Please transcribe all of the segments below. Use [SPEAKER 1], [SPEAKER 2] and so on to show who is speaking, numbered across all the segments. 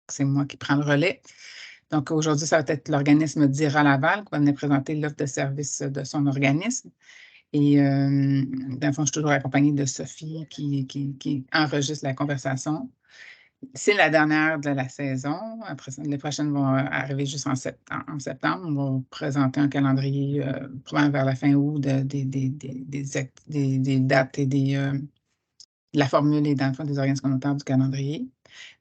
[SPEAKER 1] c'est moi qui prends le relais. Donc, aujourd'hui, ça va être l'organisme d'Ira Laval qui va venir présenter l'offre de service de son organisme. Et dans le fond, je suis toujours accompagnée de Sophie qui enregistre la conversation. C'est la dernière de la saison. Après ça, les prochaines vont arriver juste en septembre. On va présenter un calendrier probablement vers la fin août des dates et de la formule et dans le fond des organismes communautaires du calendrier.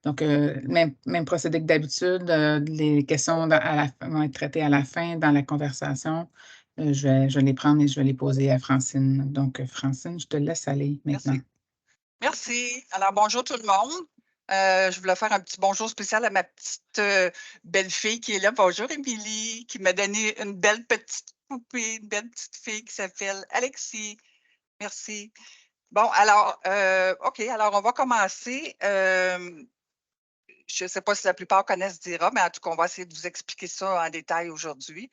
[SPEAKER 1] Donc, même procédé que d'habitude. Les questions vont être traitées à la fin dans la conversation. Je vais les prendre et je vais les poser à Francine. Donc, Francine, je te laisse aller maintenant.
[SPEAKER 2] Merci. Merci. Alors, bonjour tout le monde. Je voulais faire un petit bonjour spécial à ma petite belle-fille qui est là. Bonjour, Émilie, qui m'a donné une belle petite poupée, une belle petite fille qui s'appelle Alexis. Merci. Bon, alors, OK, alors on va commencer. Je ne sais pas si la plupart connaissent DIRA, mais en tout cas, on va essayer de vous expliquer ça en détail aujourd'hui.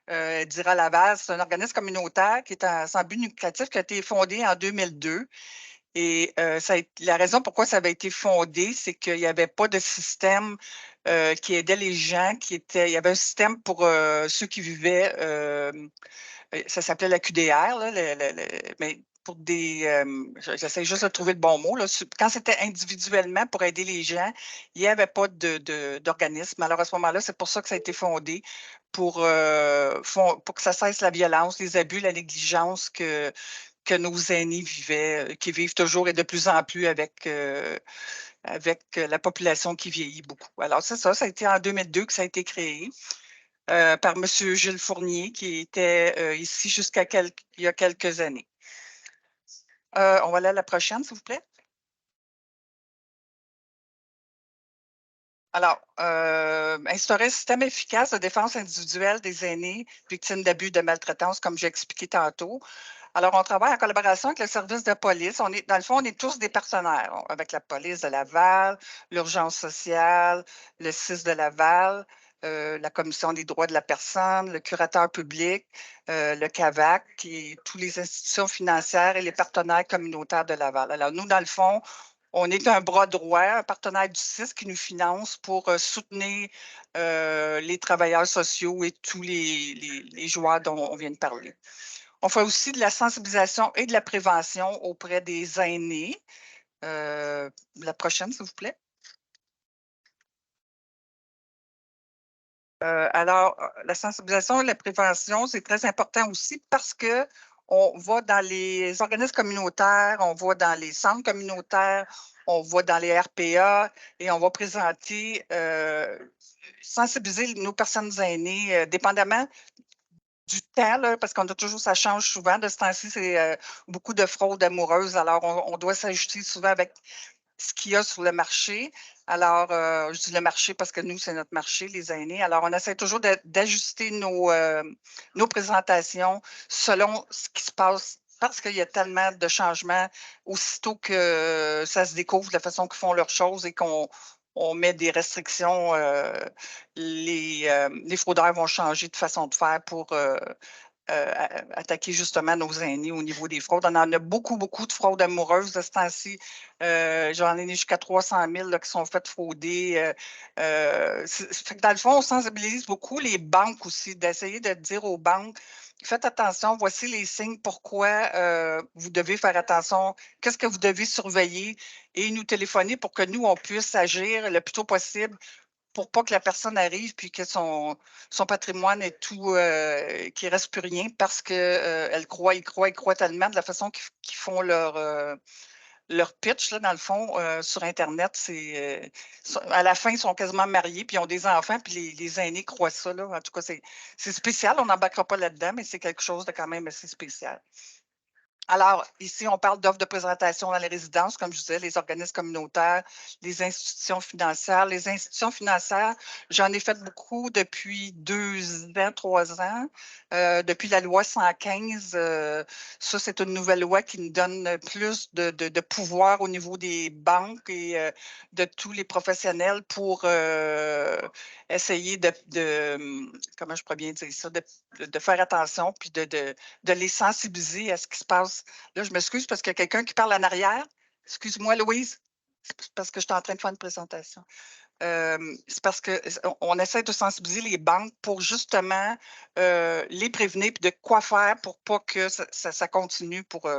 [SPEAKER 2] DIRA Laval, c'est un organisme communautaire qui est sans but lucratif qui a été fondé en 2002. Et la raison pourquoi ça avait été fondé, c'est qu'il n'y avait pas de système qui aidait les gens il y avait un système pour ceux qui vivaient, ça s'appelait la QDR, là, mais pour j'essaie juste de trouver le bon mot, là. Quand c'était individuellement pour aider les gens, il n'y avait pas d'organisme. Alors à ce moment-là, c'est pour ça que ça a été fondé pour que ça cesse la violence, les abus, la négligence que nos aînés vivaient, qui vivent toujours et de plus en plus avec la population qui vieillit beaucoup. Alors, c'est ça, ça a été en 2002 que ça a été créé par M. Gilles Fournier, qui était ici il y a quelques années. On va aller à la prochaine, s'il vous plaît. Alors, instaurer un système efficace de défense individuelle des aînés victimes d'abus de maltraitance, comme j'ai expliqué tantôt. Alors, on travaille en collaboration avec le service de police. Dans le fond, on est tous des partenaires avec la police de Laval, l'urgence sociale, le CIS de Laval, la Commission des droits de la personne, le curateur public, le CAVAC, toutes les institutions financières et les partenaires communautaires de Laval. Alors, nous, dans le fond, on est un bras droit, un partenaire du CIS qui nous finance pour soutenir les travailleurs sociaux et tous les joueurs dont on vient de parler. On fait aussi de la sensibilisation et de la prévention auprès des aînés. La prochaine, s'il vous plaît. Alors, la sensibilisation et la prévention, c'est très important aussi parce que on va dans les organismes communautaires, on va dans les centres communautaires, on va dans les RPA et on va présenter, sensibiliser nos personnes aînées, dépendamment du temps, là, parce qu'on a toujours, ça change souvent. De ce temps-ci, c'est beaucoup de fraudes amoureuses. Alors, on doit s'ajuster souvent avec ce qu'il y a sur le marché. Alors, je dis le marché parce que nous, c'est notre marché, les aînés. Alors, on essaie toujours d'ajuster nos présentations selon ce qui se passe parce qu'il y a tellement de changements aussitôt que ça se découvre de la façon qu'ils font leurs choses et qu'on met des restrictions, les fraudeurs vont changer de façon de faire pour attaquer justement nos aînés au niveau des fraudes. On en a beaucoup, beaucoup de fraudes amoureuses de ce temps-ci. J'en ai jusqu'à 300 000 là, qui sont faites frauder. Fait que dans le fond, on sensibilise beaucoup les banques aussi, d'essayer de dire aux banques, faites attention, voici les signes, pourquoi vous devez faire attention, qu'est-ce que vous devez surveiller et nous téléphoner pour que nous, on puisse agir le plus tôt possible pour pas que la personne arrive puis que son patrimoine est tout, qu'il ne reste plus rien parce qu'elle ils croient tellement de la façon qu'ils font leur pitch, là, dans le fond, sur Internet. À la fin, ils sont quasiment mariés, puis ils ont des enfants, puis les aînés croient ça. Là. En tout cas, c'est spécial. On n'embarquera pas là-dedans, mais c'est quelque chose de quand même assez spécial. Alors, ici, on parle d'offres de présentation dans les résidences, comme je disais, les organismes communautaires, les institutions financières. Les institutions financières, j'en ai fait beaucoup depuis 2 ans, 3 ans. Depuis la loi 115, ça, c'est une nouvelle loi qui nous donne plus de pouvoir au niveau des banques et de tous les professionnels pour essayer comment je pourrais bien dire ça, de faire attention puis de les sensibiliser à ce qui se passe. Là, je m'excuse parce qu'il y a quelqu'un qui parle en arrière. Excuse-moi, Louise. C'est parce que je suis en train de faire une présentation. C'est parce qu'on essaie de sensibiliser les banques pour justement les prévenir et de quoi faire pour pas que ça continue, pour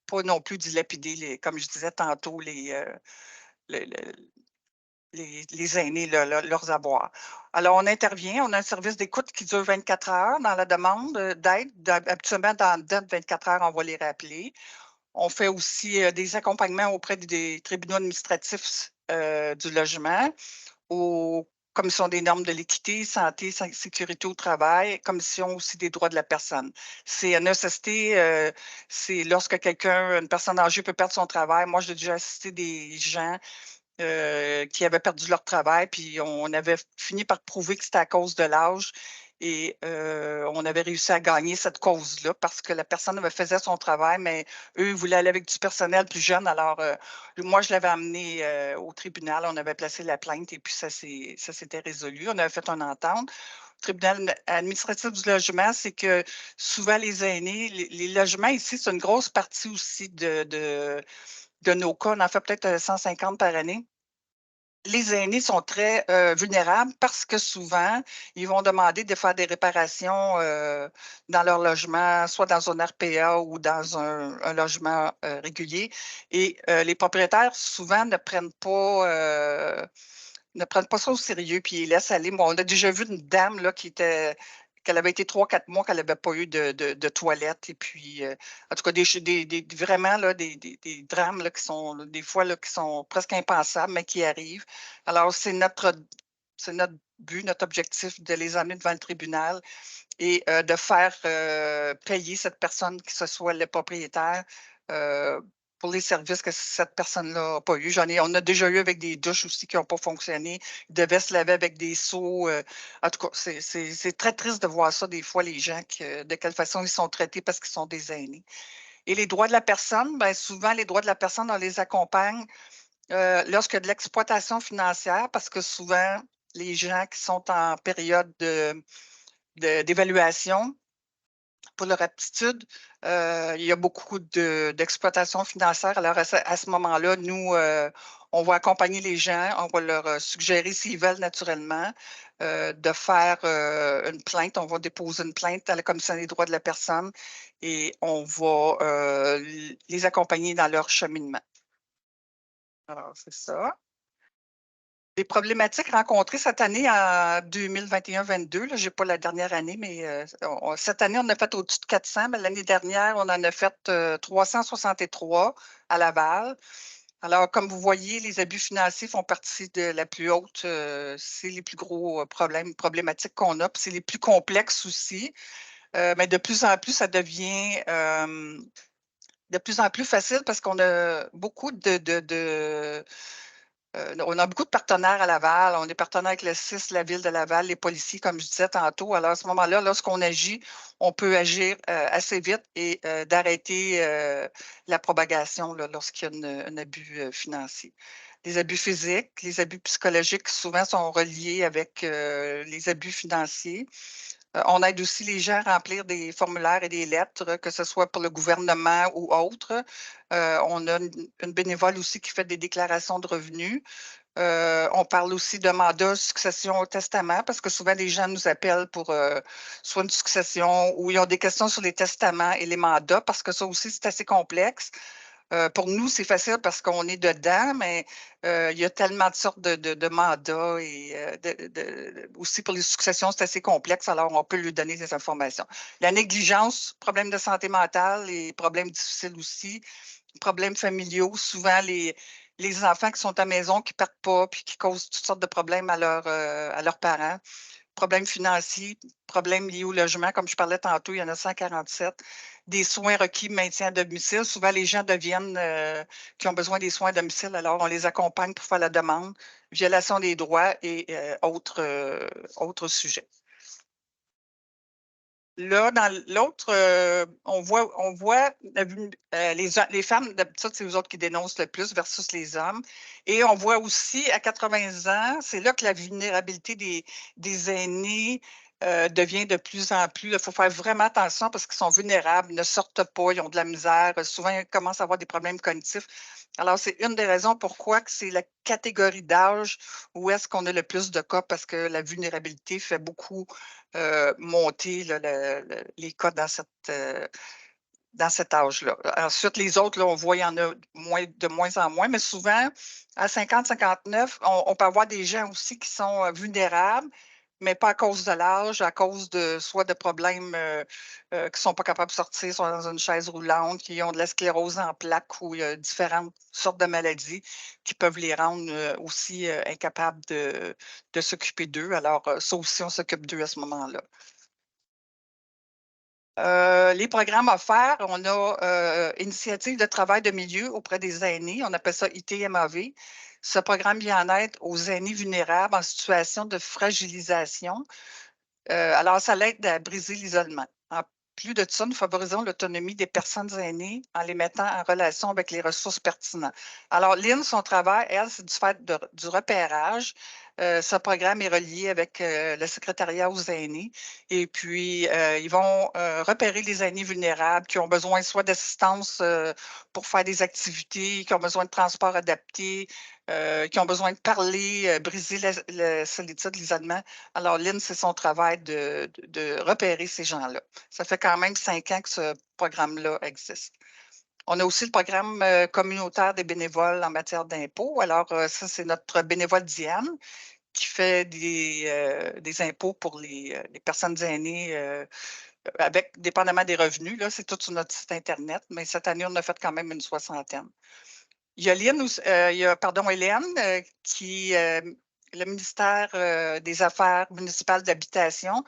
[SPEAKER 2] pas non plus dilapider, comme je disais tantôt, le- le- les aînés, leurs avoirs. Alors, on intervient, on a un service d'écoute qui dure 24 heures dans la demande d'aide. Habituellement, dans 24 heures, on va les rappeler. On fait aussi des accompagnements auprès des tribunaux administratifs du logement, aux commissions des normes de l'équité, santé, sécurité au travail, commission aussi des droits de la personne. CNESST, c'est lorsque une personne âgée peut perdre son travail. Moi, j'ai déjà assisté des gens qui avaient perdu leur travail, puis on avait fini par prouver que c'était à cause de l'âge. Et on avait réussi à gagner cette cause-là parce que la personne faisait son travail, mais eux voulaient aller avec du personnel plus jeune. Alors, moi, je l'avais amené au tribunal. On avait placé la plainte et puis ça s'était résolu. On avait fait une entente. Au tribunal administratif du logement, c'est que souvent les aînés, les logements ici, c'est une grosse partie aussi de nos cas. On en fait peut-être 150 par année. Les aînés sont très vulnérables parce que souvent, ils vont demander de faire des réparations dans leur logement, soit dans un RPA ou dans un logement régulier. Et les propriétaires, souvent, ne prennent pas ça au sérieux, puis ils laissent aller. Bon, on a déjà vu une dame là, qu'elle avait été 3-4 mois qu'elle n'avait pas eu de toilette. Et puis, en tout cas, vraiment là, des drames là, qui sont des fois là, qui sont presque impensables, mais qui arrivent. Alors, c'est notre but, notre objectif de les amener devant le tribunal et de faire payer cette personne, que ce soit le propriétaire, pour les services que cette personne-là n'a pas eu. On a déjà eu avec des douches aussi qui n'ont pas fonctionné. Ils devaient se laver avec des seaux. En tout cas, c'est très triste de voir ça des fois, les gens, de quelle façon ils sont traités parce qu'ils sont des aînés. Et les droits de la personne, bien, souvent, les droits de la personne, on les accompagne lorsqu'il y a de l'exploitation financière, parce que souvent, les gens qui sont en période d'évaluation, pour leur aptitude, il y a beaucoup d'exploitation financière. Alors, à ce moment-là, nous, on va accompagner les gens, on va leur suggérer, s'ils veulent naturellement, de faire une plainte. On va déposer une plainte à la Commission des droits de la personne et on va les accompagner dans leur cheminement. Alors, c'est ça. Les problématiques rencontrées cette année en 2021-22, je n'ai pas la dernière année, mais cette année, on a fait au-dessus de 400, mais l'année dernière, on en a fait 363 à Laval. Alors, comme vous voyez, les abus financiers font partie de la plus haute, c'est les plus gros problématiques qu'on a, puis c'est les plus complexes aussi. Mais de plus en plus, ça devient de plus en plus facile parce qu'on a beaucoup on a beaucoup de partenaires à Laval. On est partenaire avec le CIS, la Ville de Laval, les policiers, comme je disais tantôt. Alors, à ce moment-là, lorsqu'on agit, on peut agir assez vite et d'arrêter la propagation lorsqu'il y a un abus financier. Les abus physiques, les abus psychologiques, souvent sont reliés avec les abus financiers. On aide aussi les gens à remplir des formulaires et des lettres, que ce soit pour le gouvernement ou autre. On a une bénévole aussi qui fait des déclarations de revenus. On parle aussi de mandat, succession au testament, parce que souvent les gens nous appellent pour soit une succession ou ils ont des questions sur les testaments et les mandats, parce que ça aussi, c'est assez complexe. Pour nous, c'est facile parce qu'on est dedans, mais il y a tellement de sortes de mandats et aussi pour les successions, c'est assez complexe, alors on peut lui donner des informations. La négligence, problèmes de santé mentale et problèmes difficiles aussi, problèmes familiaux, souvent les enfants qui sont à la maison qui ne partent pas puis qui causent toutes sortes de problèmes à leurs parents. Problèmes financiers, problèmes liés au logement, comme je parlais tantôt, il y en a 147. Des soins requis, maintien à domicile. Souvent, les gens qui ont besoin des soins à domicile, alors on les accompagne pour faire la demande, violation des droits et autres sujets. Là, dans l'autre, on voit les femmes, d'habitude, c'est eux autres qui dénoncent le plus versus les hommes. Et on voit aussi à 80 ans, c'est là que la vulnérabilité des aînés devient de plus en plus. Il faut faire vraiment attention parce qu'ils sont vulnérables, ne sortent pas, ils ont de la misère. Souvent, ils commencent à avoir des problèmes cognitifs. Alors, c'est une des raisons pourquoi que c'est la catégorie d'âge où est-ce qu'on a le plus de cas parce que la vulnérabilité fait beaucoup monter là, les cas dans cet âge-là. Ensuite, les autres, là, on voit, il y en a de moins en moins, mais souvent, à 50-59, on peut avoir des gens aussi qui sont vulnérables, mais pas à cause de l'âge, à cause de soit de problèmes qui ne sont pas capables de sortir, sont dans une chaise roulante, qui ont de la sclérose en plaques ou différentes sortes de maladies qui peuvent les rendre aussi incapables de s'occuper d'eux. Alors, ça aussi, on s'occupe d'eux à ce moment-là. Les programmes offerts, on a Initiative de travail de milieu auprès des aînés, on appelle ça ITMAV. Ce programme vient en aide aux aînés vulnérables en situation de fragilisation. Alors, ça l'aide à briser l'isolement. En plus de ça, nous favorisons l'autonomie des personnes aînées en les mettant en relation avec les ressources pertinentes. Alors, Lynn, son travail, elle, c'est du fait du repérage. Ce programme est relié avec le secrétariat aux aînés. Et puis, ils vont repérer les aînés vulnérables qui ont besoin soit d'assistance pour faire des activités, qui ont besoin de transport adapté, qui ont besoin de parler, briser la solitude, l'isolement. Alors, Lynn, c'est son travail de repérer ces gens-là. Ça fait quand même 5 ans que ce programme-là existe. On a aussi le programme communautaire des bénévoles en matière d'impôts. Alors, ça, c'est notre bénévole Diane qui fait des impôts pour les personnes aînées avec, dépendamment des revenus. Là, c'est tout sur notre site Internet, mais cette année, on a fait quand même une soixantaine. Il y a Hélène, qui le ministère des Affaires municipales d'habitation.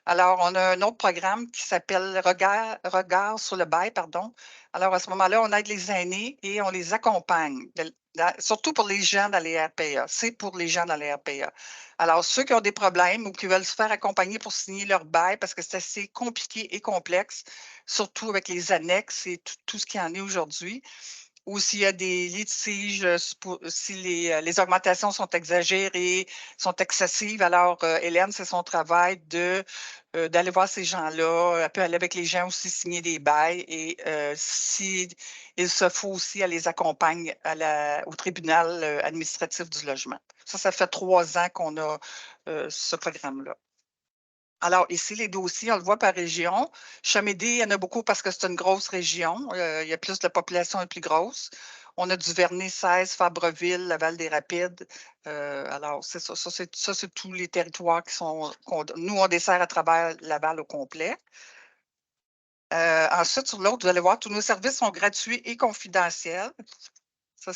[SPEAKER 2] Alors, on a un autre programme qui s'appelle Regard sur le bail, pardon. Alors, à ce moment-là, on aide les aînés et on les accompagne, surtout pour les gens dans les RPA. C'est pour les gens dans les RPA. Alors, ceux qui ont des problèmes ou qui veulent se faire accompagner pour signer leur bail parce que c'est assez compliqué et complexe, surtout avec les annexes et tout ce qui en est aujourd'hui, ou s'il y a des litiges, si les augmentations sont exagérées, sont excessives. Alors, Hélène, c'est son travail d'aller voir ces gens-là. Elle peut aller avec les gens aussi signer des bails et s'il se faut aussi, elle les accompagne au tribunal administratif du logement. Ça fait 3 ans qu'on a ce programme-là. Alors, ici, les dossiers, on le voit par région. Chamédé, il y en a beaucoup parce que c'est une grosse région. Il y a plus de population, est plus grosse. On a du Vernet 16, Fabreville, Laval-des-Rapides. Alors, c'est ça. Ça, c'est tous les territoires nous, on dessert à travers Laval au complet. Ensuite, sur l'autre, vous allez voir, tous nos services sont gratuits et confidentiels. Ça,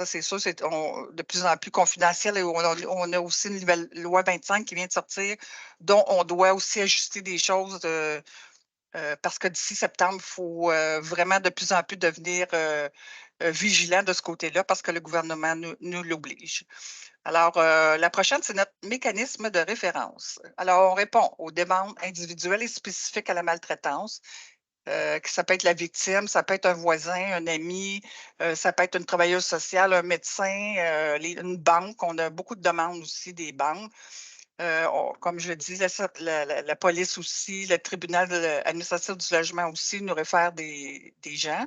[SPEAKER 2] c'est sûr, c'est de plus en plus confidentiel et on a aussi une nouvelle loi 25 qui vient de sortir, dont on doit aussi ajuster des choses parce que d'ici septembre, il faut vraiment de plus en plus devenir vigilant de ce côté-là parce que le gouvernement nous l'oblige. Alors, la prochaine, c'est notre mécanisme de référence. Alors, on répond aux demandes individuelles et spécifiques à la maltraitance. Ça peut être la victime, ça peut être un voisin, un ami, ça peut être une travailleuse sociale, un médecin, une banque. On a beaucoup de demandes aussi des banques. Comme je dis, la police aussi, le tribunal administratif du logement aussi nous réfère des gens.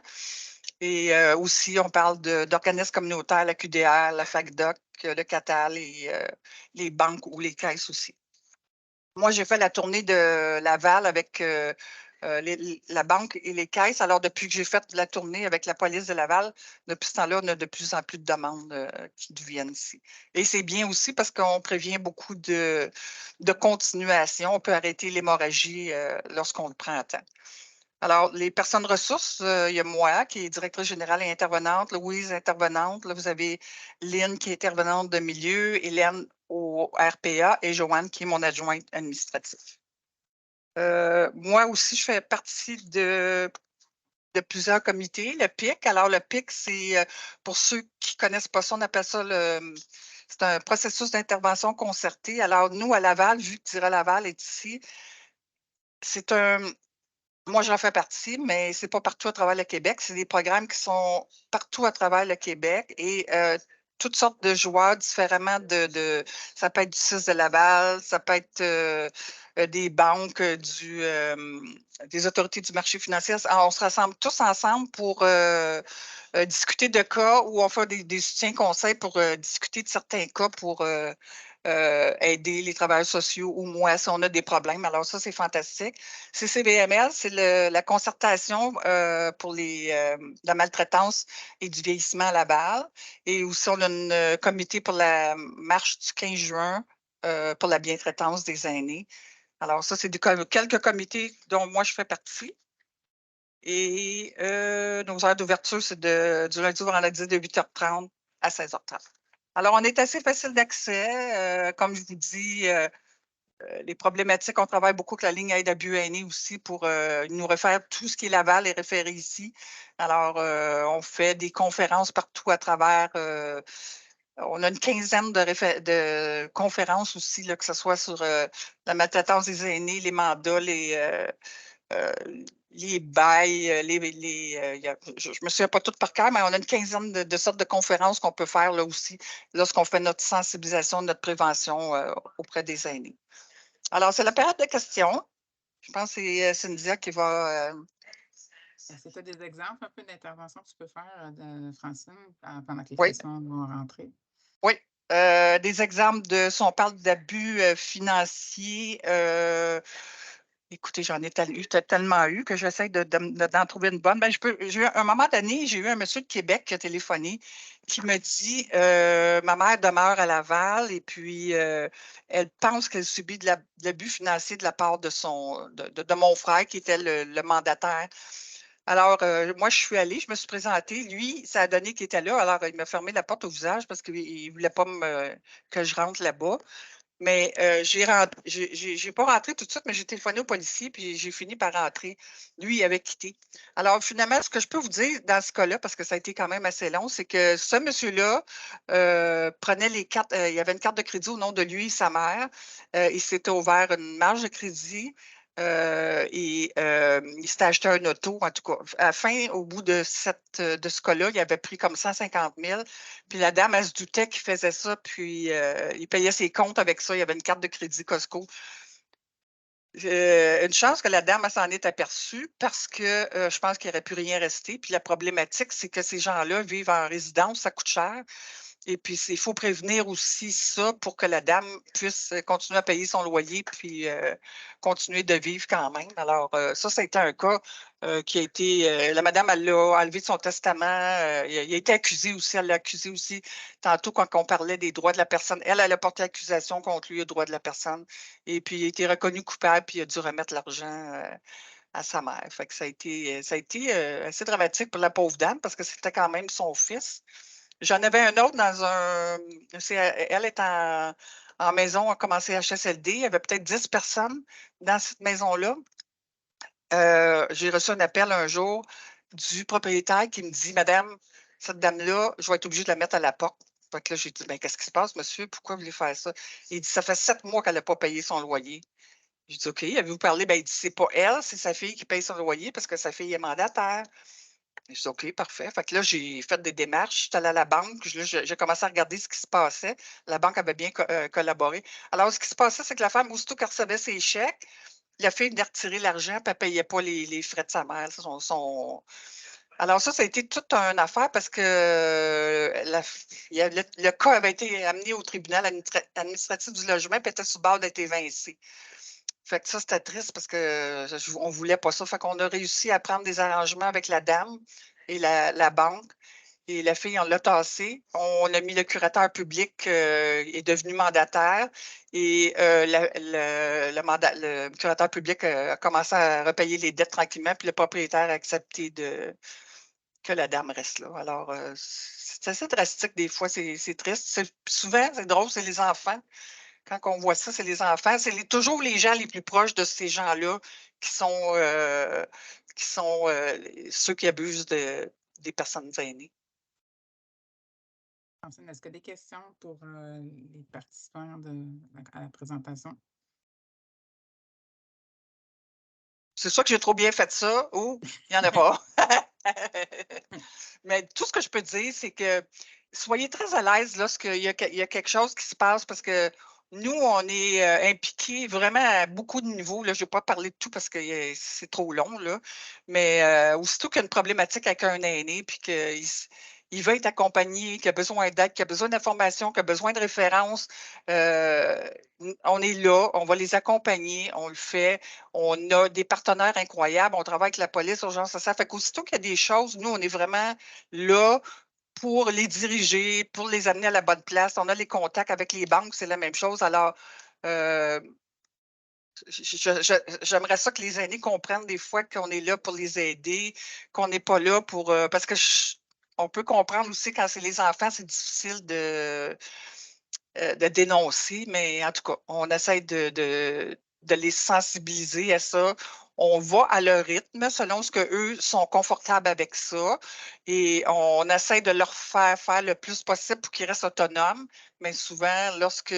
[SPEAKER 2] Et aussi, on parle d'organismes communautaires, la QDR, la FACDOC, le CATAL et les banques ou les caisses aussi. Moi, j'ai fait la tournée de Laval avec la banque et les caisses. Alors, depuis que j'ai fait la tournée avec la police de Laval, depuis ce temps-là, on a de plus en plus de demandes qui viennent ici. Et c'est bien aussi parce qu'on prévient beaucoup de continuation. On peut arrêter l'hémorragie lorsqu'on le prend à temps. Alors, les personnes ressources, il y a moi qui est directrice générale et intervenante, Louise intervenante. Là, vous avez Lynn qui est intervenante de milieu, Hélène au RPA et Joanne qui est mon adjointe administrative. Moi aussi, je fais partie de plusieurs comités. Le PIC, alors le PIC, c'est pour ceux qui ne connaissent pas ça, on appelle ça c'est un processus d'intervention concertée. Alors, nous, à Laval, vu que Tira Laval est ici, c'est moi, j'en fais partie, mais ce n'est pas partout à travers le Québec. C'est des programmes qui sont partout à travers le Québec et toutes sortes de joueurs différemment ça peut être du CIS de Laval, ça peut être des banques, des autorités du marché financier. On se rassemble tous ensemble pour discuter de cas où on fait des soutiens conseils pour discuter de certains cas pour aider les travailleurs sociaux ou moi si on a des problèmes. Alors ça, c'est fantastique. CCVML, c'est la concertation pour la maltraitance et du vieillissement à Laval. Et aussi, on a un comité pour la marche du 15 juin pour la bientraitance des aînés. Alors ça, c'est quelques comités dont moi, je fais partie. Et nos heures d'ouverture, c'est du lundi au vendredi de 8h30 à 16h30. Alors, on est assez facile d'accès. Comme je vous dis, les problématiques, on travaille beaucoup avec la ligne aide à but aîné aussi pour nous refaire tout ce qui est Laval est référé ici. Alors, on fait des conférences partout à travers. On a une quinzaine de conférences aussi, là, que ce soit sur la maltraitance des aînés, les mandats, les bails, je ne me souviens pas toutes par cœur, mais on a une quinzaine de sortes de conférences qu'on peut faire là aussi lorsqu'on fait notre sensibilisation, notre prévention auprès des aînés. Alors, c'est la période de questions. Je pense que c'est Cynthia qui va.
[SPEAKER 1] C'est quoi des exemples un peu d'interventions que tu peux faire, Francine, pendant que les
[SPEAKER 2] Oui.
[SPEAKER 1] questions vont rentrer?
[SPEAKER 2] Oui. Des exemples si on parle d'abus financiers. Écoutez, j'en ai tellement eu que j'essaie d'en trouver une bonne. Ben, à un moment donné, j'ai eu un monsieur de Québec qui a téléphoné qui me dit ma mère demeure à Laval et puis elle pense qu'elle subit de l'abus financier de la part de mon frère qui était le mandataire. Alors, moi, je suis allée, je me suis présentée. Lui, ça a donné qu'il était là. Alors, il m'a fermé la porte au visage parce qu'il ne voulait pas que je rentre là-bas. Mais j'ai pas rentré tout de suite, mais j'ai téléphoné au policier, puis j'ai fini par rentrer. Lui, il avait quitté. Alors, finalement, ce que je peux vous dire dans ce cas-là, parce que ça a été quand même assez long, c'est que ce monsieur-là prenait les cartes, il y avait une carte de crédit au nom de lui et sa mère. Il s'était ouvert une marge de crédit. Et il s'était acheté un auto, en tout cas. À la fin, au bout de ce cas-là, il avait pris comme 150 000. Puis la dame, elle se doutait qu'il faisait ça, puis il payait ses comptes avec ça. Il y avait une carte de crédit Costco. Une chance que la dame elle s'en est aperçue parce que je pense qu'il n'aurait pu rien rester. Puis la problématique, c'est que ces gens-là vivent en résidence, ça coûte cher. Et puis, il faut prévenir aussi ça pour que la dame puisse continuer à payer son loyer puis continuer de vivre quand même. Alors, ça a été un cas qui a été. La madame, elle l'a enlevé de son testament. Il a été accusé aussi. Elle l'a accusé aussi tantôt quand on parlait des droits de la personne. Elle a porté accusation contre lui, les droits de la personne. Et puis, il a été reconnu coupable puis il a dû remettre l'argent. À sa mère. Fait que ça a été assez dramatique pour la pauvre dame parce que c'était quand même son fils. J'en avais un autre elle est en maison, a commencé HSLD. Il y avait peut-être 10 personnes dans cette maison-là. J'ai reçu un appel un jour du propriétaire qui me dit Madame, cette dame-là, je vais être obligée de la mettre à la porte. Fait que là, j'ai dit ben, qu'est-ce qui se passe, monsieur? Pourquoi vous voulez faire ça? Il dit Ça fait 7 mois qu'elle n'a pas payé son loyer. J'ai dit OK, avez-vous parlé? Ben, il dit c'est pas elle, c'est sa fille qui paye son loyer parce que sa fille est mandataire. J'ai dit OK, parfait. Fait que là, j'ai fait des démarches. Je suis allée à la banque. Là, j'ai commencé à regarder ce qui se passait. La banque avait bien collaboré. Alors, ce qui se passait, c'est que la femme, aussitôt qu'elle recevait ses chèques, la fille venait retirer l'argent, puis elle ne payait pas les frais de sa mère. Alors, ça a été toute une affaire parce que le cas avait été amené au tribunal administratif du logement, puis était sous bord d'être évincé. Fait que ça, c'était triste parce qu'on ne voulait pas ça. Fait qu'on a réussi à prendre des arrangements avec la dame et la banque. Et la fille, on l'a tassée. On a mis le curateur public est devenu mandataire. Et le curateur public a commencé à repayer les dettes tranquillement. Puis le propriétaire a accepté que la dame reste là. Alors, c'est assez drastique des fois. C'est triste. Souvent, c'est drôle, c'est les enfants. Quand on voit ça, c'est les enfants. C'est toujours les gens les plus proches de ces gens-là qui sont ceux qui abusent des personnes aînées.
[SPEAKER 1] Francine, est-ce que des questions pour les participants à la présentation?
[SPEAKER 2] C'est ça que j'ai trop bien fait ça ou il n'y en a pas. Mais tout ce que je peux dire, c'est que soyez très à l'aise lorsqu'il y a quelque chose qui se passe parce que Nous, on est impliqués vraiment à beaucoup de niveaux. Là. Je ne vais pas parler de tout parce que c'est trop long, là. Mais aussitôt qu'il y a une problématique avec un aîné, puis qu'il veut être accompagné, qu'il a besoin d'aide, qu'il a besoin d'informations, qu'il a besoin de références, on est là, on va les accompagner, on le fait. On a des partenaires incroyables, on travaille avec la police, urgence sociale. Fait qu'aussitôt qu'il y a des choses, nous, on est vraiment là pour les diriger, pour les amener à la bonne place. On a les contacts avec les banques, c'est la même chose. Alors, j'aimerais ça que les aînés comprennent des fois qu'on est là pour les aider, qu'on n'est pas là pour... parce que on peut comprendre aussi quand c'est les enfants, c'est difficile de dénoncer, mais en tout cas, on essaie de les sensibiliser à ça. On va à leur rythme selon ce qu'eux sont confortables avec ça et on essaie de leur faire le plus possible pour qu'ils restent autonomes. Mais souvent, lorsque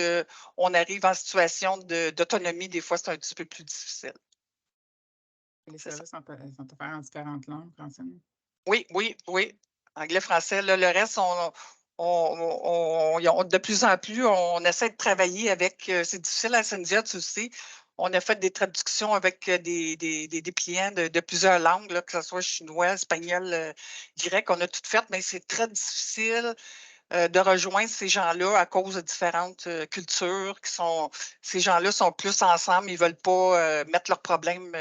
[SPEAKER 2] on arrive en situation d'autonomie, des fois, c'est un petit peu plus difficile.
[SPEAKER 1] Les services sont offerts en différentes langues, Francine?
[SPEAKER 2] Oui, oui, oui. Anglais, français. Là, le reste, de plus en plus, on essaie de travailler avec. C'est difficile à Cynthia, tu le sais. On a fait des traductions avec des clients de plusieurs langues, là, que ce soit chinois, espagnol, grec. On a tout fait, mais c'est très difficile de rejoindre ces gens-là à cause de différentes cultures ces gens-là sont plus ensemble, ils ne veulent pas mettre leurs problèmes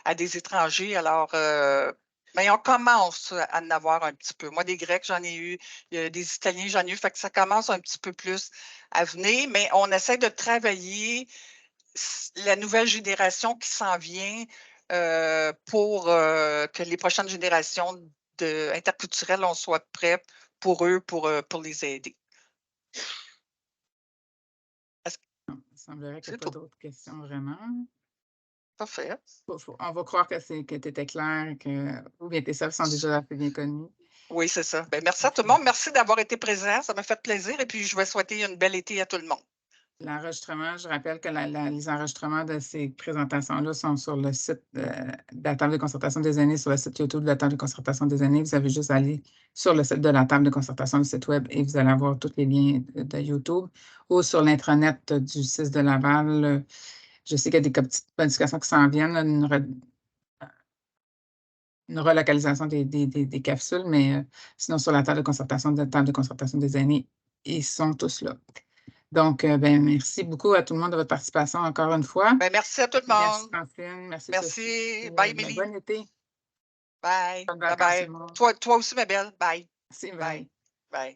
[SPEAKER 2] à des étrangers. Alors, mais on commence à en avoir un petit peu. Moi, des Grecs, j'en ai eu, des Italiens, j'en ai eu, fait que ça commence un petit peu plus à venir, mais on essaie de travailler la nouvelle génération qui s'en vient pour que les prochaines générations interculturelles, on soit prêts pour eux, pour les aider.
[SPEAKER 1] Non, il semblerait qu'il n'y
[SPEAKER 2] C'est
[SPEAKER 1] ait pas
[SPEAKER 2] tout.
[SPEAKER 1] d'autres questions vraiment.
[SPEAKER 2] Parfait.
[SPEAKER 1] On va croire que tu étais clair et que ou bien tes services sont déjà assez bien connus.
[SPEAKER 2] Oui, c'est ça. Ben, merci à tout le monde. Merci d'avoir été présent. Ça m'a fait plaisir. Et puis, je vais souhaiter une belle été à tout le monde.
[SPEAKER 1] L'enregistrement, je rappelle que les enregistrements de ces présentations-là sont sur le site de la table de concertation des aînés, sur le site YouTube de la table de concertation des aînés. Vous avez juste à aller sur le site de la table de concertation du site Web et vous allez avoir tous les liens de YouTube ou sur l'intranet du CIS de Laval. Je sais qu'il y a des petites modifications qui s'en viennent, là, une relocalisation des capsules, mais sinon, sur la table de concertation des aînés, ils sont tous là. Donc, ben, merci beaucoup à tout le monde de votre participation encore une fois.
[SPEAKER 2] Ben, merci à tout le
[SPEAKER 1] Merci
[SPEAKER 2] monde.
[SPEAKER 1] Francine, merci Sophie.
[SPEAKER 2] Merci.
[SPEAKER 1] Et,
[SPEAKER 2] Bye,
[SPEAKER 1] ben,
[SPEAKER 2] Émilie.
[SPEAKER 1] bon été.
[SPEAKER 2] Bye.
[SPEAKER 1] Bonnes
[SPEAKER 2] Bye
[SPEAKER 1] vacances tout
[SPEAKER 2] bye.
[SPEAKER 1] le monde.
[SPEAKER 2] Toi aussi, ma belle. Bye.
[SPEAKER 1] Merci,
[SPEAKER 2] Bye.
[SPEAKER 1] bye.
[SPEAKER 2] Bye.